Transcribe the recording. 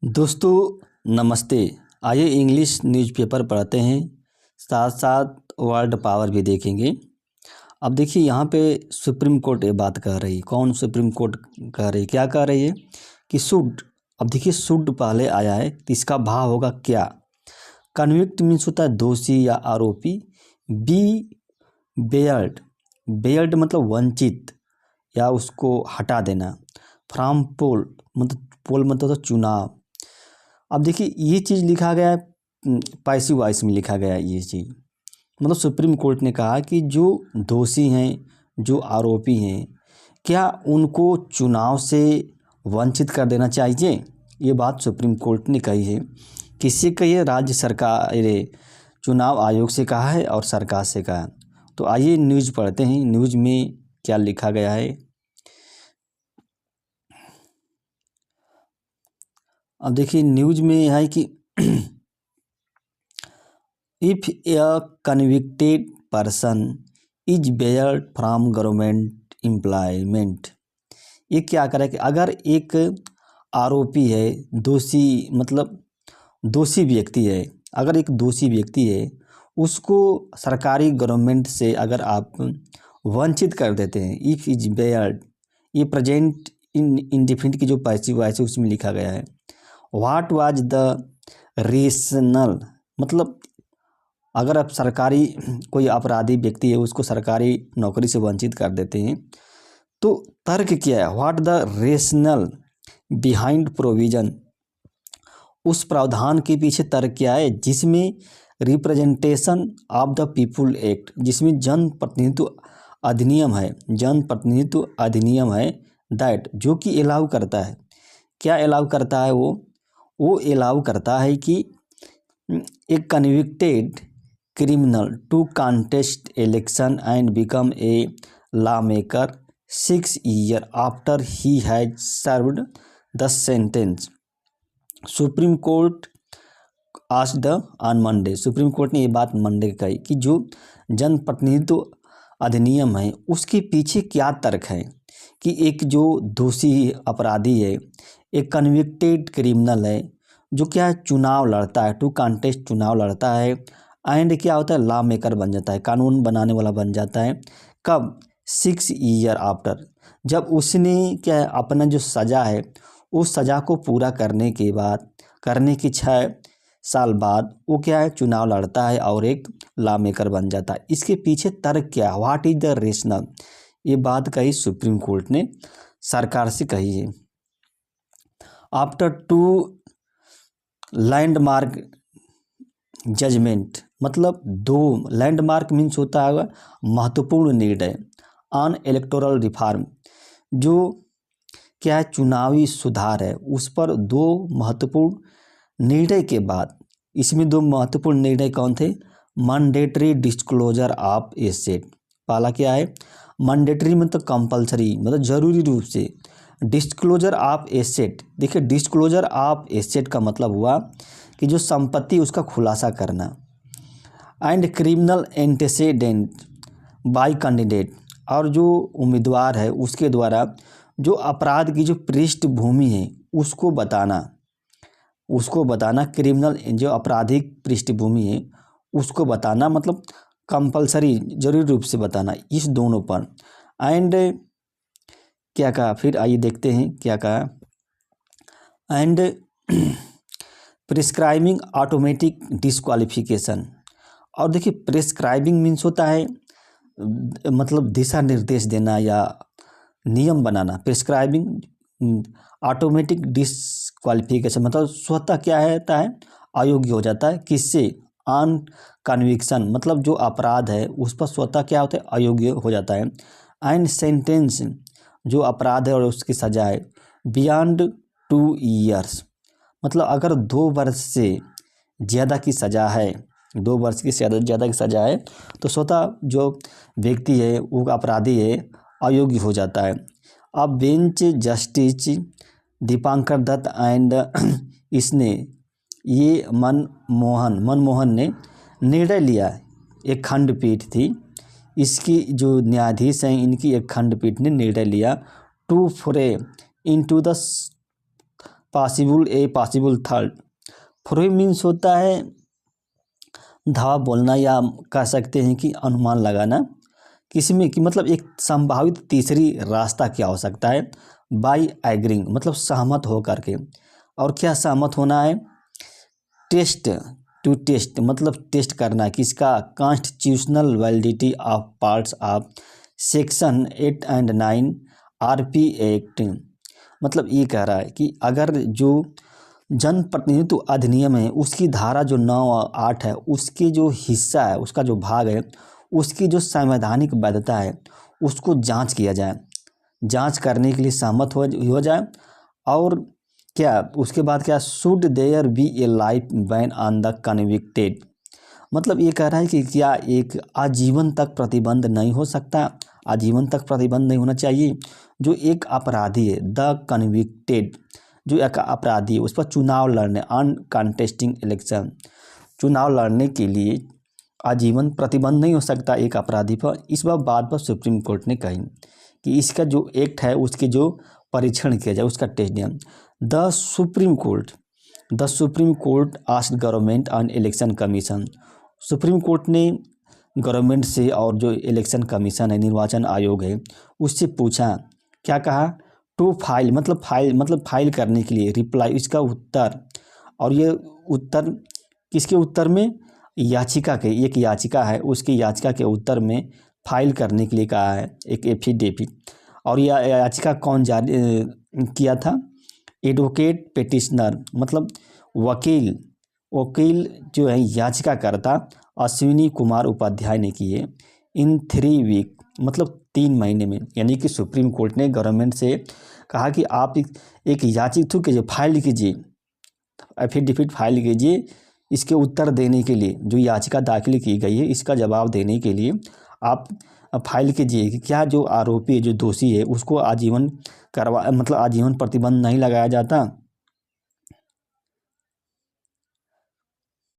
दोस्तों नमस्ते। आइए इंग्लिश न्यूज़पेपर पढ़ते हैं, साथ साथ वर्ल्ड पावर भी देखेंगे। अब देखिए यहाँ पे सुप्रीम कोर्ट ये बात कह रही है। कौन सुप्रीम कोर्ट कह रही है, क्या कह रही है कि शुड। अब देखिए शुड पहले आया है तो इसका भाव होगा क्या। कन्विक्ट मीन्स होता है दोषी या आरोपी। बी बेयर्ड, बेयर्ड मतलब वंचित या उसको हटा देना। फ्रॉम पोल मतलब होता चुनाव। अब देखिए ये चीज़ लिखा गया है पैसिव वॉइस में लिखा गया है ये चीज़। मतलब सुप्रीम कोर्ट ने कहा कि जो दोषी हैं, जो आरोपी हैं, क्या उनको चुनाव से वंचित कर देना चाहिए। ये बात सुप्रीम कोर्ट ने कही है। किससे कही है? राज्य सरकार, चुनाव आयोग से कहा है और सरकार से कहा है। तो आइए न्यूज़ पढ़ते हैं, न्यूज़ में क्या लिखा गया है। अब देखिए न्यूज़ में है कि if A convicted person is Baird from government employment. ये क्या करे कि अगर एक आरोपी है, दोषी मतलब दोषी व्यक्ति है, अगर एक दोषी व्यक्ति है उसको सरकारी गवर्नमेंट से अगर आप वंचित कर देते हैं, इफ़ इज बेयर्ड, ये प्रेजेंट इंडिफिनिट की जो पैसिव वॉइस है उसमें लिखा गया है। व्हाट वाज द रेशनल, मतलब अगर आप सरकारी कोई अपराधी व्यक्ति है उसको सरकारी नौकरी से वंचित कर देते हैं तो तर्क क्या है। What the rational behind provision, उस प्रावधान के पीछे तर्क क्या है जिसमें representation of the people act, जिसमें जन प्रतिनिधित्व अधिनियम है, जन प्रतिनिधित्व अधिनियम है, दैट जो कि अलाउ करता है। क्या अलाउ करता है? वो अलाउ करता है कि एक convicted criminal to contest election and become a lawmaker 6 years after he has served the sentence. Supreme court आज the on Monday, supreme court ने ये बात मंडे कही कि जो जनप्रतिनिधित्व अधिनियम है उसके पीछे क्या तर्क है कि एक जो दोषी अपराधी है, एक कन्विक्टेड क्रिमिनल है जो क्या चुनाव लड़ता है, टू कॉन्टेस्ट चुनाव लड़ता है, एंड क्या होता है लॉ मेकर बन जाता है, कानून बनाने वाला बन जाता है। कब? 6 ईयर आफ्टर, जब उसने क्या है अपना जो सज़ा है उस सज़ा को पूरा करने के बाद, करने की 6 साल बाद वो क्या है चुनाव लड़ता है और एक लॉ मेकर बन जाता है। इसके पीछे तर्क क्या है? व्हाट इज द रेशनल, ये बात कही सुप्रीम कोर्ट ने सरकार से कही है। आफ्टर 2 लैंडमार्क जजमेंट, मतलब 2 लैंडमार्क मीन्स होता है महत्वपूर्ण निर्णय ऑन इलेक्टोरल रिफॉर्म, जो क्या है चुनावी सुधार है, उस पर 2 महत्वपूर्ण निर्णय के बाद, इसमें 2 महत्वपूर्ण निर्णय कौन थे? Mandatory disclosure of asset. पहला क्या है? मैंडेटरी मतलब कंपलसरी, मतलब जरूरी रूप से। डिस्क्लोजर ऑफ एसेट, देखिए डिस्क्लोजर ऑफ एसेट का मतलब हुआ कि जो संपत्ति उसका खुलासा करना। एंड क्रिमिनल एंटेसेडेंट बाय कैंडिडेट, और जो उम्मीदवार है उसके द्वारा जो अपराध की जो पृष्ठभूमि है उसको बताना, क्रिमिनल जो आपराधिक पृष्ठभूमि है उसको बताना, मतलब कंपलसरी जरूरी रूप से बताना, इस दोनों पर। एंड क्या कहा फिर, आइए देखते हैं क्या कहा। एंड प्रिस्क्राइबिंग ऑटोमेटिक डिस्क्वालिफिकेशन, और देखिए प्रिस्क्राइबिंग मीन्स होता है मतलब दिशा निर्देश देना या नियम बनाना। प्रिस्क्राइबिंग ऑटोमेटिक डिस्क्वालिफिकेशन मतलब स्वतः क्या होता है अयोग्य हो जाता है। किससे? ऑन कन्विक्शन, मतलब जो अपराध है उस पर स्वतः क्या होता है अयोग्य हो जाता है। एंड सेंटेंस, जो अपराध है और उसकी सजा है बियॉन्ड 2 ईयर्स, मतलब अगर 2 वर्ष से ज़्यादा की सज़ा है, 2 वर्ष की ज़्यादा की सज़ा है तो स्वतः जो व्यक्ति है वो अपराधी है अयोग्य हो जाता है। अब bench justice Dipankar Datta and इसने ये मनमोहन ने निर्णय लिया, एक खंडपीठ थी इसकी, जो न्यायाधीश हैं इनकी एक खंडपीठ ने निर्णय लिया टू फ्रे into the possible third. Prove means होता है धावा बोलना, या कह सकते हैं कि अनुमान लगाना किसी में, कि मतलब एक संभावित तीसरी रास्ता क्या हो सकता है। बाय एग्रीइंग मतलब सहमत हो करके, और क्या सहमत होना है। टेस्ट, टू टेस्ट मतलब टेस्ट करना किसका, constitutional validity of parts of section 8 and 9 RP act. मतलब ये कह रहा है कि अगर जो जन प्रतिनिधित्व अधिनियम है उसकी धारा जो 9 और 8 है, उसके जो हिस्सा है, उसका जो भाग है, उसकी जो संवैधानिक वैधता है उसको जांच किया जाए, जांच करने के लिए सहमत हो जाए। और क्या उसके बाद क्या, should there be a life ban on the convicted. मतलब ये कह रहा है कि क्या एक आजीवन तक प्रतिबंध नहीं हो सकता, आजीवन तक प्रतिबंध नहीं होना चाहिए। जो एक अपराधी है, द कन्विक्टेड, जो एक अपराधी है उस पर चुनाव लड़ने, ऑन कंटेस्टिंग इलेक्शन, चुनाव लड़ने के लिए आजीवन प्रतिबंध नहीं हो सकता एक अपराधी पर। इस बात पर सुप्रीम कोर्ट ने कही कि इसका जो एक्ट है उसके जो परीक्षण किया जाए, उसका टेस्ट दिया। The supreme court asked government on election commission. Supreme court ने गवर्नमेंट से और जो इलेक्शन कमीशन है, निर्वाचन आयोग है, उससे पूछा, क्या कहा, टू फाइल मतलब फाइल करने के लिए, रिप्लाई इसका उत्तर। और ये उत्तर किसके उत्तर में, याचिका के, एक याचिका है उसकी याचिका के उत्तर में फाइल करने के लिए कहा है एक एफिडेविट। और यह याचिका कौन जारी किया था, एडवोकेट पेटिशनर मतलब वकील जो है याचिकाकर्ता अश्विनी कुमार उपाध्याय ने किए। इन 3 वीक मतलब 3 महीने में, यानी कि सुप्रीम कोर्ट ने गवर्नमेंट से कहा कि आप एक याचिका कीजिए, फाइल कीजिए, एफिडेविट फाइल कीजिए, इसके उत्तर देने के लिए, जो याचिका दाखिल की गई है इसका जवाब देने के लिए आप फाइल कीजिए कि क्या जो आरोपी जो दोषी है उसको आजीवन आजीवन प्रतिबंध नहीं लगाया जाता।